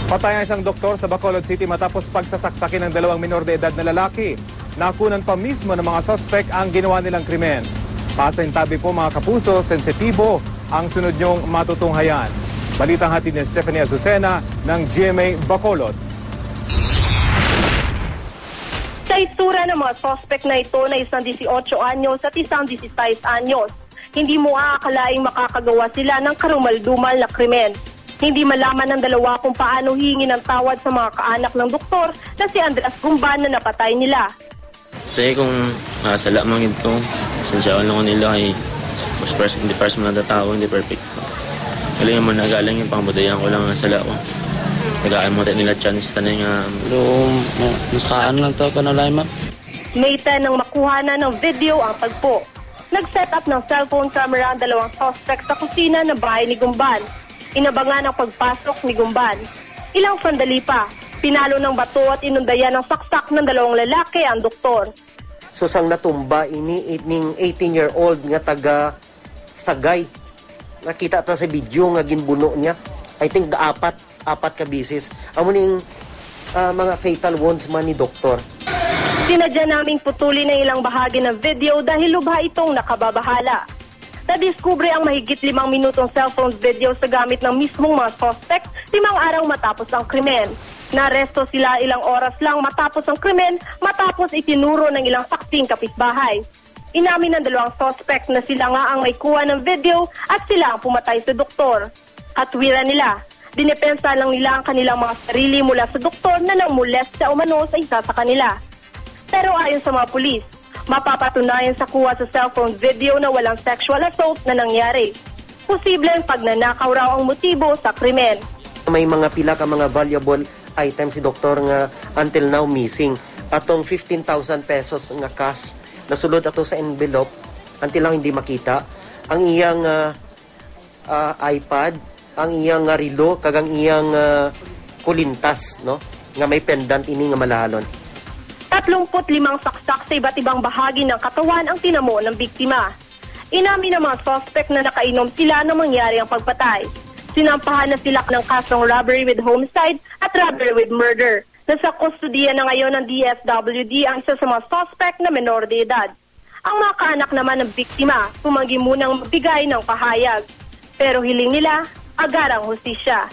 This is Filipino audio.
Patay ang isang doktor sa Bacolod City matapos pagsasaksakin ng dalawang minor de edad na lalaki. Nakunan pa mismo ng mga suspect ang ginawa nilang krimen. Pasintabi po mga kapuso, sensitibo ang sunod niyong matutunghayan. Balitang hatid ni Stephanie Azucena ng GMA Bacolod. Sa itsura ng mga suspect na ito na isang 18 anyos at isang 16 anyos, hindi mo aakalaing makakagawa sila ng karumaldumal na krimen. Hindi malaman ng dalawa kung paano hihingi ng tawad sa mga kaanak ng doktor na si Andres Gumban na napatay nila. Kaya kung sala mangid ko, sensyawan lang ko nila ay hindi pars mo natatao, hindi perfect. Galing mo nagaling yung pangbudayan ko lang ang sala ko. Nagaan mo nila chance na nga. Pero naskaan lang ito ka na layman. May 10 nang makuha na ng video ang tagpo. Nag-set up ng cellphone camera ang dalawang suspect sa kusina ng bahay ni Gumban. Inabangan ang pagpasok ni Gumban. Ilang sandali pa, pinalo ng bato at inundayan ng saksak ng dalawang lalaki ang doktor. So sang natumba ining 18-year-old nga taga Sagay. Nakita ta sa video nga ginbuno niya. I think apat ka bisis. Amo ning mga fatal wounds man ni doktor. Sinadya naming putulin ang ilang bahagi ng video dahil lubha itong nakababahala. Nadiskubre ang mahigit 5 minutong cellphone video sa gamit ng mismong mga suspect 5 araw matapos ang krimen. Naresto sila ilang oras lang matapos ang krimen matapos itinuro ng ilang saksing kapitbahay. Inamin ng dalawang suspect na sila nga ang may kuha ng video at sila ang pumatay sa doktor. Katwiran nila, dinepensa lang nila ang kanilang mga sarili mula sa doktor na nangmolesta umano sa isa sa kanila. Pero ayon sa mga pulis, mapapatunayan sa kuha sa cellphone video na walang sexual assault na nangyari. Posibleng pagnanakaw raw ang motibo sa krimen. May mga pila ka mga valuable items si doktor nga until now missing. Atong 15,000 pesos nga cash nasulod ato sa envelope until lang hindi makita. Ang iyang iPad, ang iyang relo, kagang iyang kulintas, no? Nga may pendant ini nga malahalon. 35 saksak sa iba't ibang bahagi ng katawan ang tinamo ng biktima. Inamin ng mga suspect na nakainom sila nang mangyari ang pagpatay. Sinampahan na sila ng kasong robbery with homicide at robbery with murder. Nasa kustudiya na ngayon ng DSWD ang isa sa mga suspect na menor de edad. Ang mga kaanak naman ng biktima tumanggi munang magbigay ng pahayag. Pero hiling nila, agarang hustisya.